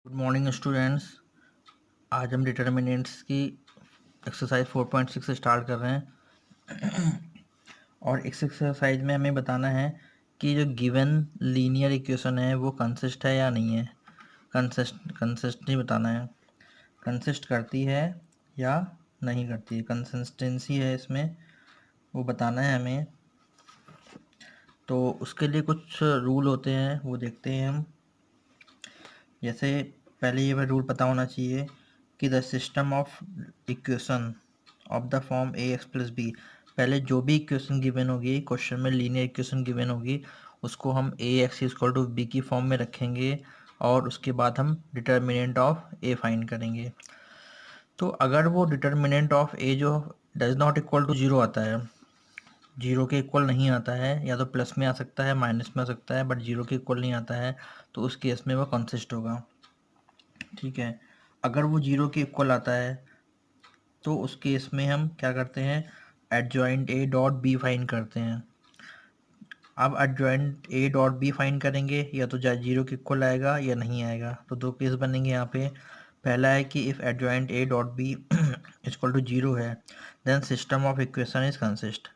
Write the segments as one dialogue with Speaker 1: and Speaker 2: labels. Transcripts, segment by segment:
Speaker 1: Good morning students. आज हम determinants की एक्सरसाइज 4.6 स्टार्ट कर रहे हैं और इस एक्सरसाइज में हमें बताना है कि जो गिवन लीनियर इक्वेशन है वो कंसिस्ट है या नहीं है। कंसिस्ट नहीं बताना है, कंसिस्ट करती है या नहीं करती है, कंसिस्टेंसी है इसमें वो बताना है हमें। तो उसके लिए कुछ रूल होते हैं वो देखते हैं हम। जैसे पहले ये रूल पता होना चाहिए कि the system of equation of the form A x plus B, पहले जो भी इक्वेशन गिवन होगी क्वेश्चन में, लीनियर इक्वेशन गिवन होगी, उसको हम A x equal to B की फॉर्म में रखेंगे और उसके बाद हम डिटर्मिनेंट ऑफ ए फाइंड करेंगे। तो अगर वो डिटर्मिनेंट ऑफ ए जो does not equal to zero आता है, जीरो के इक्वल नहीं आता है, या तो प्लस में आ सकता है माइनस में आ सकता है, बट जीरो के इक्वल नहीं आता है, तो उस केस में वो कंसिस्ट होगा। ठीक है, अगर वो जीरो के इक्वल आता है तो उस केस में हम क्या करते हैं, adjoint A dot B find करते हैं। अब adjoint A dot B find करेंगे, या तो जीरो के इक्वल आएगा या नहीं आएगा। तो दो केस बनेंगे यहाँ पे। पहला है कि if adjoint A dot B equal to zero है then system of equation is consist,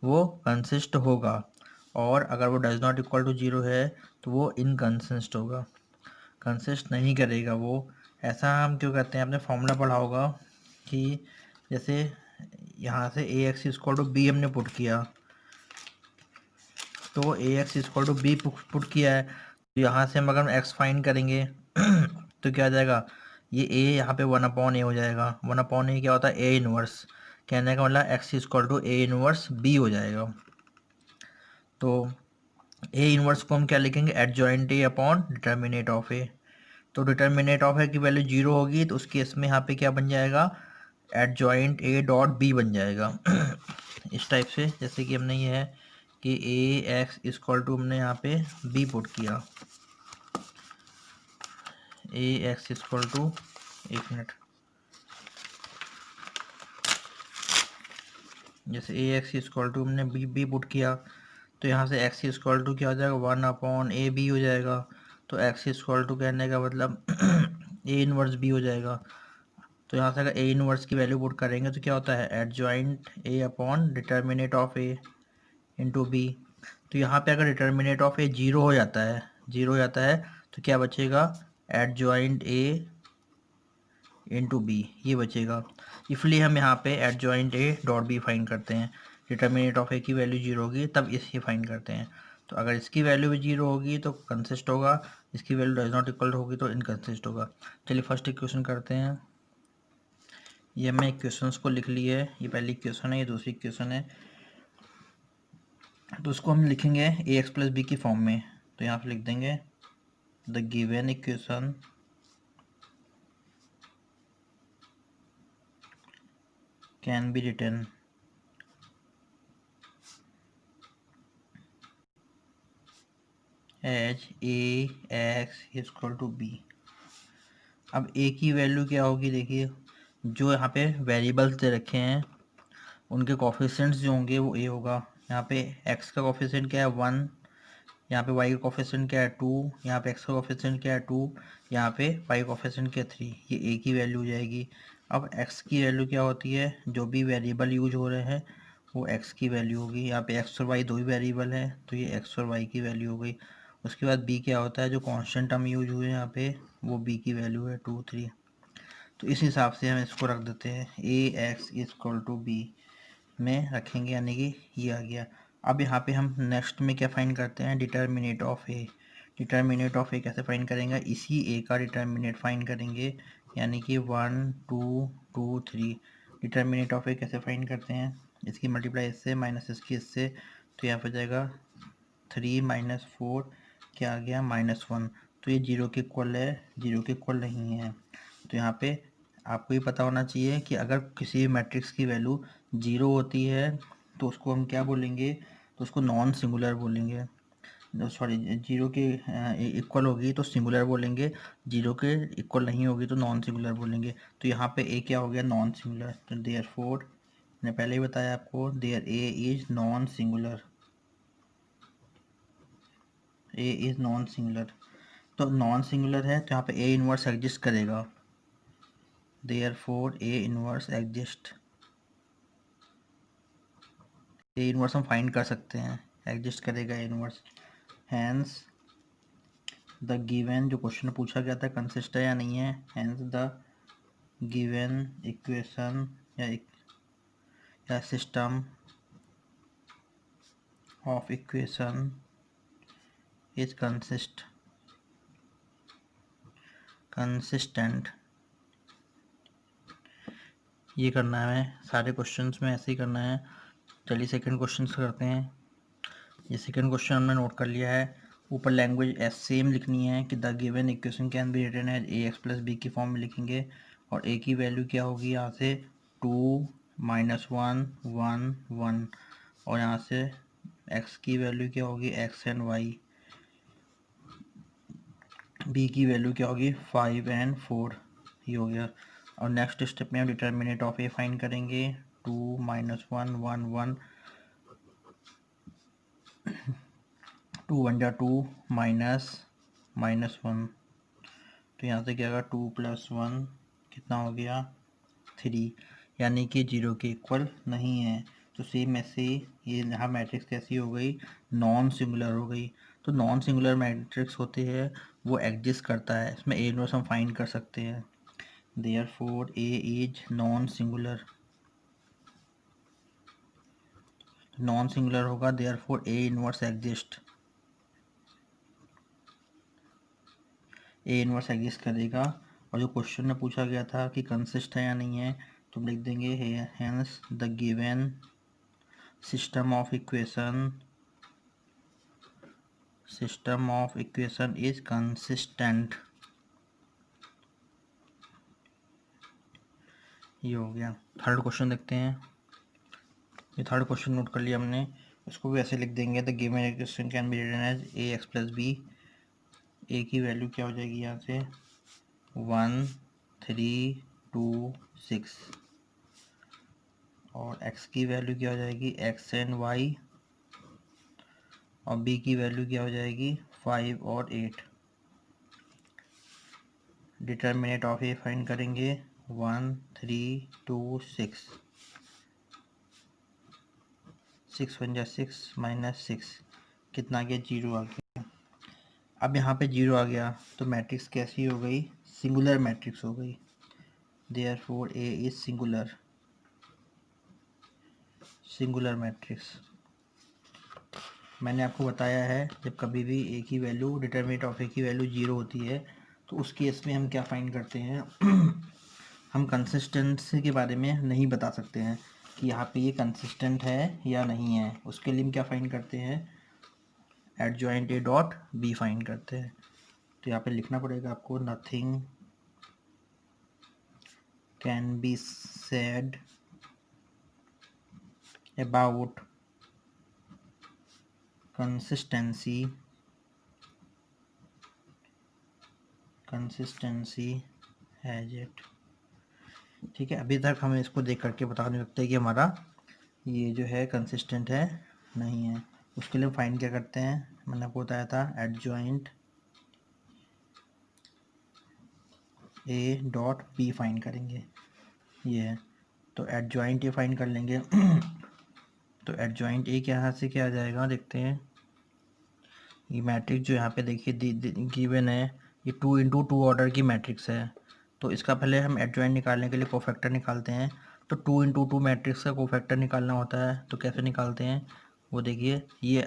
Speaker 1: वो कंसिस्ट होगा। और अगर वो does not equal to zero है तो वो इनकंसिस्ट होगा, कंसिस्ट नहीं करेगा वो। ऐसा हम क्यों कहते हैं, आपने फॉर्मूला पढ़ा होगा कि जैसे यहाँ से A x equal to B हमने पुट किया, तो A x equal to B put किया है, तो यहाँ से हम अगर एक्स फाइंड करेंगे तो क्या आ जाएगा, ये ए यहाँ पे 1/a हो जाएगा। 1/a क्या होता है, ए इनवर्स। कहने का मतलब x equal to A inverse B हो जाएगा। तो ए इनवर्स को हम क्या लिखेंगे, adjoint A upon determinate of A. तो डिटर्मिनेट ऑफ ए की वैल्यू जीरो होगी तो उस केस में यहाँ पे क्या बन जाएगा, एडजॉइंट ए डॉट बी बन जाएगा। इस टाइप से, जैसे कि हमने ये है कि ए एक्स इक्वल टू हमने यहाँ पे बी पुट किया, ए एक्स इक्वल टू, एक मिनट, जैसे ए एक्स इक्वल टू हमने बी पुट किया, तो यहाँ से एक्स इक्वल टू क्या हो जाएगा, 1/a बी हो जाएगा। तो एक्स इक्वल टू कहने का मतलब ए इनवर्स बी हो जाएगा। तो यहाँ से अगर ए इनवर्स की वैल्यू पुट करेंगे तो क्या होता है, adjoint A upon determinate of A into B. तो यहाँ पे अगर डिटर्मिनेट ऑफ ए जीरो हो जाता है, जीरो हो जाता है, तो क्या बचेगा, एडजॉइंट ए इंटू बी, ये बचेगा। इसलिए हम यहाँ पे adjoint A dot B find करते हैं। डिटर्मिनेट ऑफ ए की वैल्यू जीरो होगी तब इसे फाइंड करते हैं। तो अगर इसकी वैल्यू भी जीरो होगी तो कंसिस्ट होगा, इसकी वैल्यू डज नॉट इक्वल होगी तो इनकंसिस्ट होगा। चलिए फर्स्ट इक्वेशन करते हैं। ये हमने इक्वेशंस को लिख ली है, ये पहली इक्वेशन है, ये दूसरी इक्वेशन है। तो उसको हम लिखेंगे ए एक्स प्लस बी की फॉर्म में। तो यहाँ पे लिख देंगे the given equation can be written as A x equal to B. अब ए की वैल्यू क्या होगी, देखिए जो यहाँ पे वेरिएबल्स दे रखे हैं उनके कोफिशिएंट्स जो होंगे वो ए होगा। यहाँ पे एक्स का कोफिशिएंट क्या है 1, यहाँ पे वाई का कोफिशिएंट क्या है 2, यहाँ पे एक्स का कोफिशिएंट क्या है 2, यहाँ पे वाई का कोफिशिएंट क्या है 3, ये ए की वैल्यू हो जाएगी। अब एक्स की वैल्यू क्या होती है, जो भी वेरिएबल यूज हो रहे हैं वो एक्स की वैल्यू होगी। यहाँ पे एक्स और वाई दो ही वेरिएबल है तो ये एक्स और वाई की वैल्यू हो गई। उसके बाद बी क्या होता है, जो कांस्टेंट टर्म यूज हुए यहाँ पे वो बी की वैल्यू है 2 3। तो इस हिसाब से हम इसको रख देते हैं, ए एक्स इक्वल टू बी में रखेंगे, यानी कि ये आ गया। अब यहाँ पे हम नेक्स्ट में क्या फाइंड करते हैं, determinant of A. Determinant of A कैसे फाइंड करेंगे, इसी ए का डिटर्मिनेट फाइंड करेंगे, यानी कि 1 2 2 3। डिटर्मिनेट ऑफ ए कैसे फाइंड करते हैं, इसकी मल्टीप्लाई इससे माइनस इसकी इससे, तो यहाँ पर जाएगा 3 - 4 क्या आ गया -1। तो ये जीरो के इक्वल है, जीरो के इक्वल नहीं है। तो यहाँ पे आपको ये पता होना चाहिए कि अगर किसी मैट्रिक्स की वैल्यू जीरो होती है तो उसको हम क्या बोलेंगे, तो उसको नॉन सिंगुलर बोलेंगे। सॉरी, जीरो के इक्वल होगी तो सिंगुलर बोलेंगे, जीरो के इक्वल नहीं होगी तो नॉन सिंगुलर बोलेंगे। तो यहाँ पे ए क्या हो गया, नॉन सिंगुलर। तो देयरफॉर, मैंने पहले ही बताया आपको, there A is non singular, A is non singular. तो नॉन सिंगुलर है तो यहाँ पे ए इनवर्स एग्जिस्ट करेगा, therefore A inverse exist, A inverse हम फाइंड कर सकते हैं, एग्जिस्ट करेगा A inverse. Hence the given, जो क्वेश्चन पूछा गया था कंसिस्ट है या नहीं है, हैंस द गिवन इक्वेशन या system of equation is consistent. ये करना है हमें, सारे क्वेश्चंस में ऐसे ही करना है। चलिए सेकंड क्वेश्चन करते हैं। ये सेकंड क्वेश्चन हमने नोट कर लिया है। ऊपर लैंग्वेज एस सेम लिखनी है कि the given equation can be written as A x plus B की फॉर्म में लिखेंगे, और ए की वैल्यू क्या होगी यहाँ से 2 -1 1 1, और यहाँ से एक्स की वैल्यू क्या होगी एक्स एंड वाई, बी की वैल्यू क्या होगी 5 एंड 4, ये हो गया। और नेक्स्ट स्टेप में हम डिटर्मिनेंट ऑफ ए फाइंड करेंगे, 2 -1 1 1, 2 1 जा 2 -1, तो यहाँ से क्या होगा 2 + 1 कितना हो गया 3, यानी कि 0 के इक्वल नहीं है। तो सेम ऐसे ही ये यहाँ मैट्रिक्स कैसी हो गई, नॉन सिंगुलर हो गई। तो नॉन सिंगुलर मैट्रिक्स होते हैं वो एग्जिस्ट करता है, इसमें ए इनवर्स हम फाइंड कर सकते हैं, therefore A is non singular, non singular होगा, therefore A inverse exist, A inverse exist करेगा। और जो क्वेश्चन में पूछा गया था कि कंसिस्ट है या नहीं है, तो हम लिख देंगे hence the given system of equation is consistent. ये हो गया। थर्ड क्वेश्चन देखते हैं। ये थर्ड क्वेश्चन नोट कर लिया हमने, इसको भी ऐसे लिख देंगे, the given equation can be written as A x plus B, A की वैल्यू क्या हो जाएगी यहाँ से 1 3 2 6, और x की वैल्यू क्या हो जाएगी x एंड y, और b की वैल्यू क्या हो जाएगी 5 और 8। डिटर्मिनेंट ऑफ ए फाइंड करेंगे 1 3 2 6, 6 1 जा 6 -6, कितना आ गया 0 आ गया। अब यहाँ पे 0 आ गया तो मैट्रिक्स कैसी हो गई, सिंगुलर मैट्रिक्स हो गई, therefore A is singular matrix. मैंने आपको बताया है जब कभी भी ए की वैल्यू, डिटर्मिनेंट ऑफ ए की वैल्यू 0 होती है तो उस केस में हम क्या फाइंड करते हैं हम कंसिस्टेंसी के बारे में नहीं बता सकते हैं कि यहाँ पे ये कंसिस्टेंट है या नहीं है, उसके लिए हम क्या फाइंड करते हैं adjoint A dot B find करते हैं। तो यहाँ पे लिखना पड़ेगा आपको, nothing can be said about consistency has it. ठीक है, अभी तक हमें इसको देख करके बता नहीं सकते कि हमारा ये जो है कंसिस्टेंट है नहीं है। उसके लिए फाइंड क्या करते हैं, मैंने आपको बताया था adjoint A dot B find करेंगे, ये है। तो एडजॉइंट ए फाइंड कर लेंगे तो एडजॉइंट ए के यहाँ से क्या आ जाएगा देखते हैं। ये मैट्रिक्स जो यहाँ पे देखिए गिवन है, ये 2 × 2 ऑर्डर की मैट्रिक्स है, तो इसका पहले हम एडजॉइंट निकालने के लिए कोफैक्टर निकालते हैं। तो 2 × 2 मैट्रिक्स का कोफैक्टर निकालना होता है, तो कैसे निकालते हैं वो देखिए, ये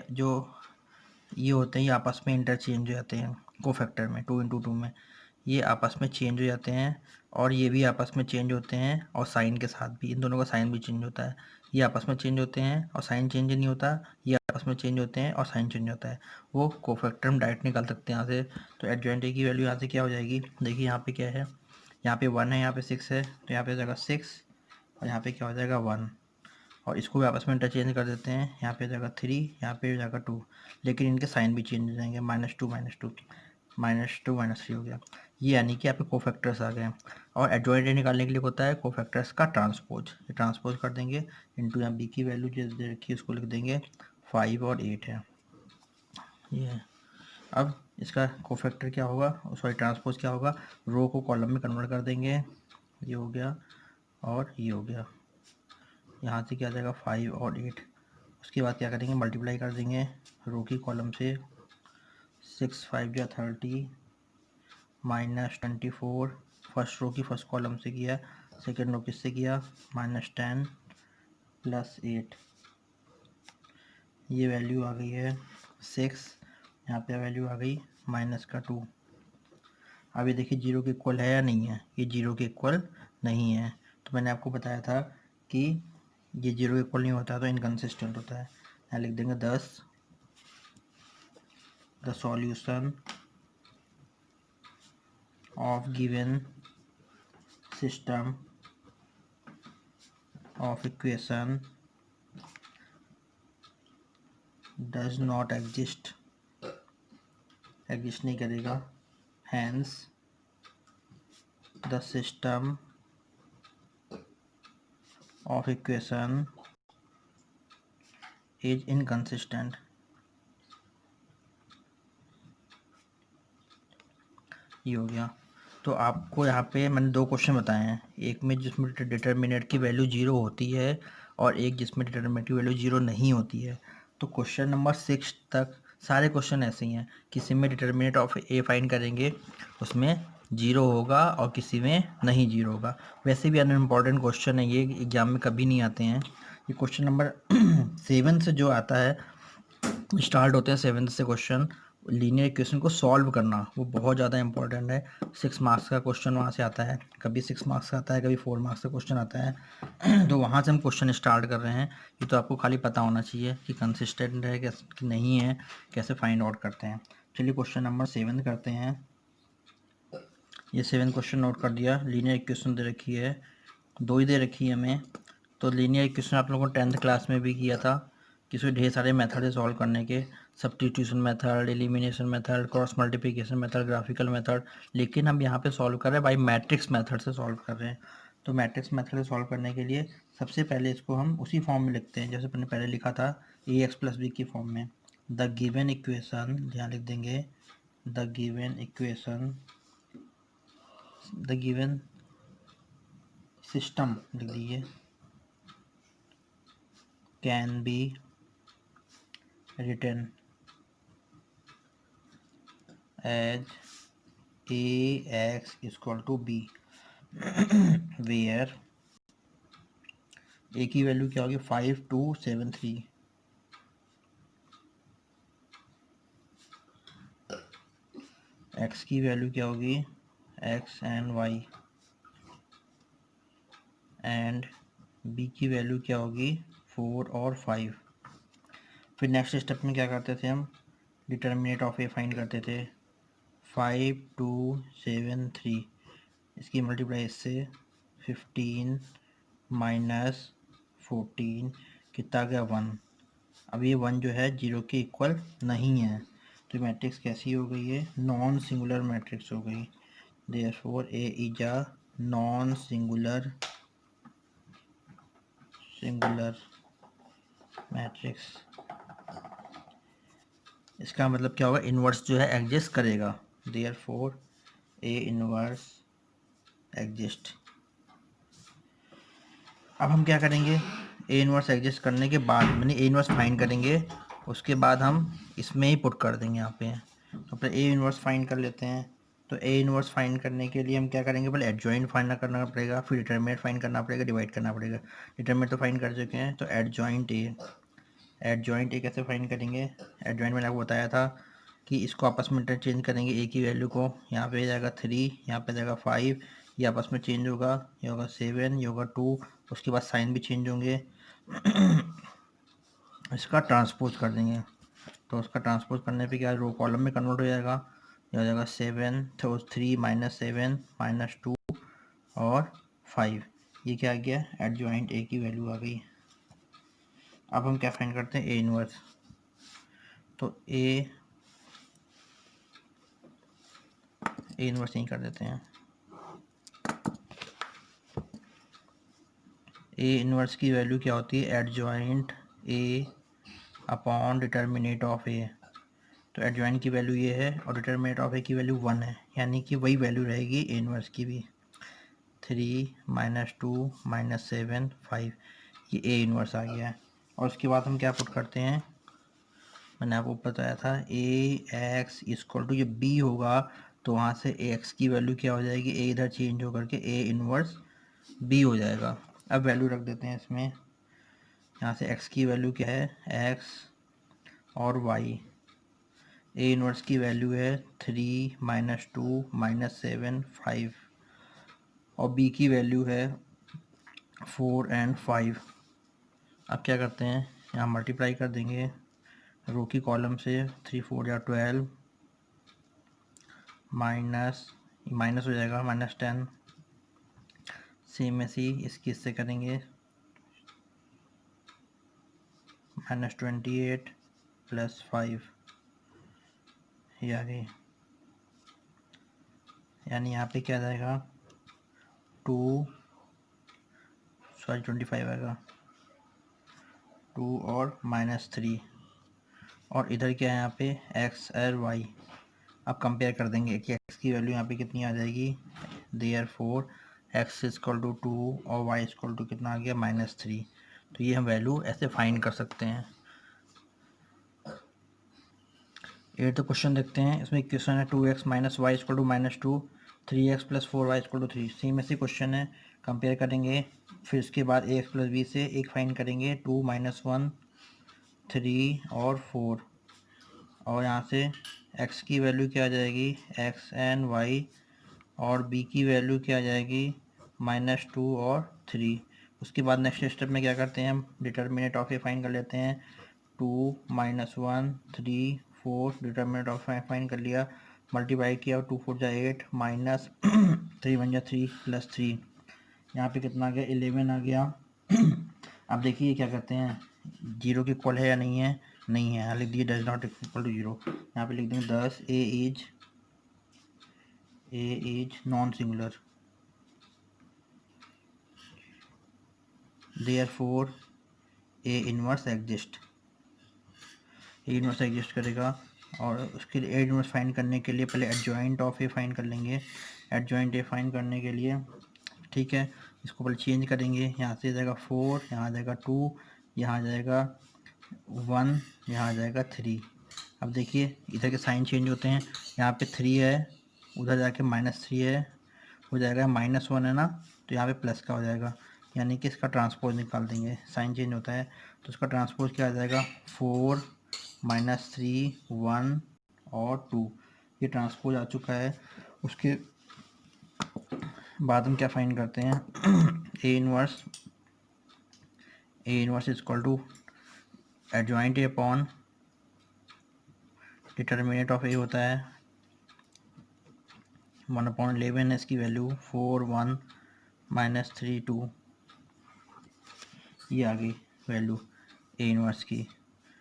Speaker 1: होते हैं, ये आपस में इंटरचेंज हो जाते हैं कोफैक्टर में, 2 × 2 में ये आपस में चेंज हो जाते हैं, और ये भी आपस में चेंज होते हैं, और साइन के साथ भी, इन दोनों का साइन भी चेंज होता है। ये आपस में चेंज होते हैं और साइन चेंज नहीं होता, ये आपस में चेंज होते हैं और साइन चेंज होता है। वो कोफैक्टर हम डायरेक्ट निकाल सकते हैं यहाँ से। तो एडजॉइंट ए की वैल्यू यहाँ से क्या हो जाएगी, देखिए यहाँ पे क्या है, यहाँ पे 1 है, यहाँ पे 6 है, तो यहाँ पे हो जाएगा 6, और यहाँ पे क्या हो जाएगा 1, और इसको भी आपस में इंटरचेंज कर देते हैं, यहाँ पे हो जाएगा 3, यहाँ पे हो जाएगा 2, लेकिन इनके साइन भी चेंज हो जाएंगे, -2 -2 -2 -3 हो गया। ये यानी कि आपके कोफैक्टर्स आ गए। और एडजॉइंट ए निकालने के लिए होता है कोफैक्टर्स का ट्रांसपोज, ये ट्रांसपोज कर देंगे इंटू, यहाँ बी की वैल्यू जो दे रखी है उसको लिख देंगे 5 और 8 है, ये है। अब इसका कोफैक्टर क्या होगा, सॉरी ट्रांसपोज क्या होगा, रो को कॉलम में कन्वर्ट कर देंगे, ये हो गया और ये हो गया, यहाँ से क्या आ जाएगा 5 और 8। उसके बाद क्या करेंगे, मल्टीप्लाई कर देंगे रो की कॉलम से, 6 5 या 30 -24, फर्स्ट रो की फर्स्ट कॉलम से किया, सेकेंड रो किससे किया, -10 + 8, ये वैल्यू आ गई है 6, यहाँ पे वैल्यू आ गई -2। अब ये देखिए जीरो के इक्वल है या नहीं है, ये जीरो के इक्वल नहीं है। तो मैंने आपको बताया था कि ये जीरो के इक्वल नहीं होता तो इनकंसिस्टेंट होता है। यहाँ लिख देंगे 10, the solution of given system of equation does not exist नहीं करेगा, hence the system of equation is inconsistent. ये हो गया। तो आपको यहाँ पे मैंने 2 क्वेश्चन बताए हैं, एक में जिसमें डिटर्मिनेंट की वैल्यू 0 होती है और एक जिसमें डिटर्मिनेंट की वैल्यू 0 नहीं होती है। तो क्वेश्चन नंबर 6 तक सारे क्वेश्चन ऐसे ही हैं, किसी में डिटर्मिनेंट ऑफ ए फाइंड करेंगे उसमें 0 होगा और किसी में नहीं 0 होगा। वैसे भी अनइम्पॉर्टेंट क्वेश्चन है, ये एग्जाम में कभी नहीं आते हैं। ये क्वेश्चन नंबर 7 से जो आता है, स्टार्ट होते हैं 7 से क्वेश्चन, लीनियर इक्वेशन को सॉल्व करना, वो बहुत ज़्यादा इंपॉर्टेंट है। 6 मार्क्स का क्वेश्चन वहाँ से आता है, कभी 6 मार्क्स का आता है, कभी 4 मार्क्स का क्वेश्चन आता है। तो वहाँ से हम क्वेश्चन स्टार्ट कर रहे हैं। ये तो आपको खाली पता होना चाहिए कि कंसिस्टेंट है कि नहीं है, कैसे फाइंड आउट करते हैं। चलिए क्वेश्चन नंबर 7 करते हैं। ये 7 क्वेश्चन नोट कर दिया। लीनियर इक्वेशन दे रखी है, 2 ही दे रखी है हमें। तो लीनियर इक्वेशन आप लोगों को 10th क्लास में भी किया था, कि इसमें ढेर सारे मेथड है सॉल्व करने के, substitution method, elimination method, cross multiplication method, graphical method. लेकिन हम यहाँ पे सॉल्व कर रहे हैं बाई मैट्रिक्स मेथड से सॉल्व कर रहे हैं। तो मैट्रिक्स मेथड से सॉल्व करने के लिए सबसे पहले इसको हम उसी फॉर्म में लिखते हैं जैसे मैंने पहले लिखा था, AX + B की फॉर्म में। द गिवन इक्वेशन, यहाँ लिख देंगे the given equation, the given system लिख दीजिए, can be written as AX = B where A की वैल्यू क्या होगी 5 2 7 3, X की वैल्यू क्या होगी X and Y, and B की वैल्यू क्या होगी 4 और 5। फिर नेक्स्ट स्टेप में क्या करते थे हम, डिटर्मिनेंट ऑफ ए फाइंड करते थे, 5 2 7 3, इसकी मल्टीप्लाई इससे 15 - 14 कितना गया 1। अब ये 1 जो है 0 के इक्वल नहीं है, तो मैट्रिक्स कैसी हो गई है, नॉन सिंगुलर मैट्रिक्स हो गई। Therefore A is a non singular matrix. इसका मतलब क्या होगा, इन्वर्स जो है एग्जिस्ट करेगा, देयरफॉर ए इन्वर्स एग्जिस्ट। अब हम क्या करेंगे, ए इन्वर्स एग्जिस्ट करने के बाद मैंने ए इन्वर्स फाइंड करेंगे, उसके बाद हम इसमें ही पुट कर देंगे यहाँ पे। तो पहले ए इन्वर्स फाइंड कर लेते हैं। तो ए इन्वर्स फाइंड करने के लिए हम क्या करेंगे, पहले एडजॉइंट फाइंड करना पड़ेगा, फिर डिटरमिनेंट फाइंड करना पड़ेगा, डिवाइड करना पड़ेगा। डिटरमिनेंट तो फाइंड कर चुके हैं, तो एडजॉइंट ए कैसे फाइंड करेंगे, एडजॉइंट मैंने आपको बताया था कि इसको आपस में इंटरचेंज करेंगे, ए की वैल्यू को यहाँ पे जाएगा 3, यहाँ पे जाएगा 5, ये आपस में चेंज होगा, ये होगा 7, ये होगा 2, उसके बाद साइन भी चेंज होंगे। इसका ट्रांसपोज कर देंगे, तो उसका ट्रांसपोज करने पे क्या रो कॉलम में कन्वर्ट हो जाएगा, ये हो जाएगा 7 तो 3 -7 -2 और 5, ये क्या आ गया, एडजॉइंट ए की वैल्यू आ गई। अब हम क्या फाइंड करते हैं, ए इनवर्स। तो ए इनवर्स नहीं कर देते हैं, ए इनवर्स की वैल्यू क्या होती है, adjoint A upon determinant of A. तो एडजॉइन की वैल्यू ये है और डिटरमिनेंट ऑफ ए की वैल्यू 1 है, यानी कि वही वैल्यू रहेगी ए इनवर्स की भी। 3 - 2 - 7 5, ये ए इनवर्स आ गया है। और उसके बाद हम क्या पुट करते हैं, मैंने आपको बताया था ए एक्स इक्वल टू, ये बी होगा तो वहाँ से ए एक्स की वैल्यू क्या हो जाएगी, ए इधर चेंज होकर के ए इनवर्स बी हो जाएगा। अब वैल्यू रख देते हैं इसमें, यहाँ से x की वैल्यू क्या है, x और y, ए इनवर्स की वैल्यू है 3 - 2 - 7 5 और b की वैल्यू है 4 और 5। अब क्या करते हैं, यहाँ मल्टीप्लाई कर देंगे रो की कॉलम से, 3 4 या 12 माइनस हो जाएगा -10, सेम ऐसी इसकी इससे करेंगे -28 + 5, ये आ गई। यानी यहाँ पे क्या आ जाएगा 25 आएगा, 2 और -3, और इधर क्या है यहाँ पे x और y। अब कंपेयर कर देंगे कि x की वैल्यू यहाँ पे कितनी आ जाएगी, देयरफॉर x = 2 और y = कितना आ गया -3। तो ये हम वैल्यू ऐसे फाइंड कर सकते हैं। 8th क्वेश्चन देखते हैं, इसमें क्वेश्चन है 2x - y = -2, 3x + 4y = 3। Same ऐसे क्वेश्चन है, कंपेयर करेंगे, फिर इसके बाद ax + b से एक फाइंड करेंगे, 2 - 1 3 और 4, और यहाँ से x की वैल्यू क्या आ जाएगी, x and y, और b की वैल्यू क्या आ जाएगी -2 और 3। उसके बाद नेक्स्ट स्टेप में क्या करते हैं, हम डिटरमिनेंट ऑफ ए फाइंड कर लेते हैं, 2 - 1 3 4, डिटरमिनेंट ऑफ फाइंड कर लिया, मल्टीप्लाई किया, 2 4 = 8 -3 1 = 3 + 3, यहाँ पे कितना आ गया 11 आ गया। अब देखिए क्या करते हैं, जीरो की इक्वल है या नहीं है, नहीं है, यहाँ लिख दिए डज नॉट इक्वल टू 0, यहाँ पे लिख देंगे 10, A is non singular, therefore A inverse exist, A inverse exist करेगा। और उसके लिए ए इनवर्स फाइंड करने के लिए पहले एडजॉइंट ऑफ ए फाइंड कर लेंगे, एडजॉइंट ए फाइंड करने के लिए, ठीक है, इसको पहले चेंज करेंगे, यहाँ से जाएगा 4, यहाँ आ जाएगा 2, यहाँ आ जाएगा 1, यहाँ आ जाएगा 3। अब देखिए इधर के साइन चेंज होते हैं, यहाँ पे 3 है, उधर जाके -3 है, हो जाएगा -1 है ना, तो यहाँ पे प्लस का हो जाएगा, यानी कि इसका ट्रांसपोज निकाल देंगे, साइन चेंज होता है तो इसका ट्रांसपोज क्या आ जाएगा, 4 -3 1 और 2, ये ट्रांसपोज आ चुका है। उसके बाद हम क्या फाइंड करते हैं, A inverse equal to adjoint A upon determinant of A होता है 1/11, इसकी वैल्यू 4 1 -3 2, ये आ गई वैल्यू ए इनवर्स की।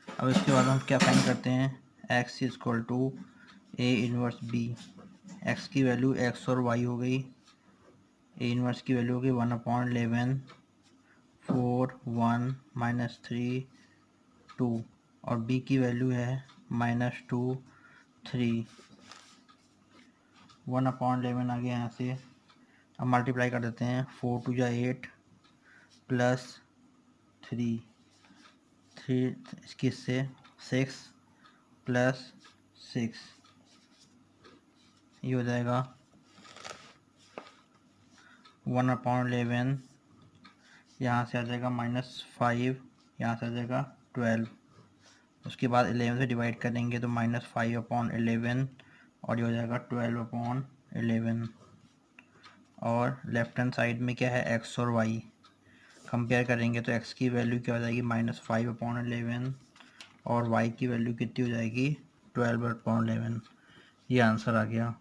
Speaker 1: अब इसके बाद हम क्या फाइंड करते हैं, x = A inverse B, x की वैल्यू x और y हो गई, ए इनवर्स की वैल्यू हो गई 1/11 4 1 -3 2, और b की वैल्यू है -2 3, 1/11 आ गया यहाँ से। अब मल्टीप्लाई कर देते हैं, 4 2 = 8 + 3 इसकी से 6 + 6, ये हो जाएगा 1/11, यहाँ से आ जाएगा -5, यहाँ से आ जाएगा 12, उसके बाद 11 से डिवाइड करेंगे तो -5/11, और ये हो जाएगा 12/11, और लेफ्ट हैंड साइड में क्या है x और y, कंपेयर करेंगे तो x की वैल्यू क्या हो जाएगी -5/11, और y की वैल्यू कितनी हो जाएगी 12/11, ये आंसर आ गया।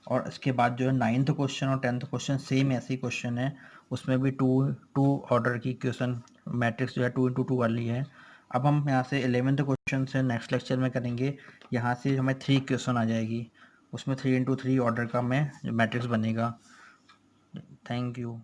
Speaker 1: और इसके बाद जो है 9th क्वेश्चन और 10th क्वेश्चन सेम ऐसे ही क्वेश्चन है, उसमें भी टू ऑर्डर की क्वेश्चन मैट्रिक्स जो है 2 × 2 वाली है। अब हम यहाँ से 11th क्वेश्चन से नेक्स्ट लेक्चर में करेंगे, यहाँ से हमें 3 क्वेश्चन आ जाएगी, उसमें 3 × 3 ऑर्डर का में मैट्रिक्स बनेगा। Thank you.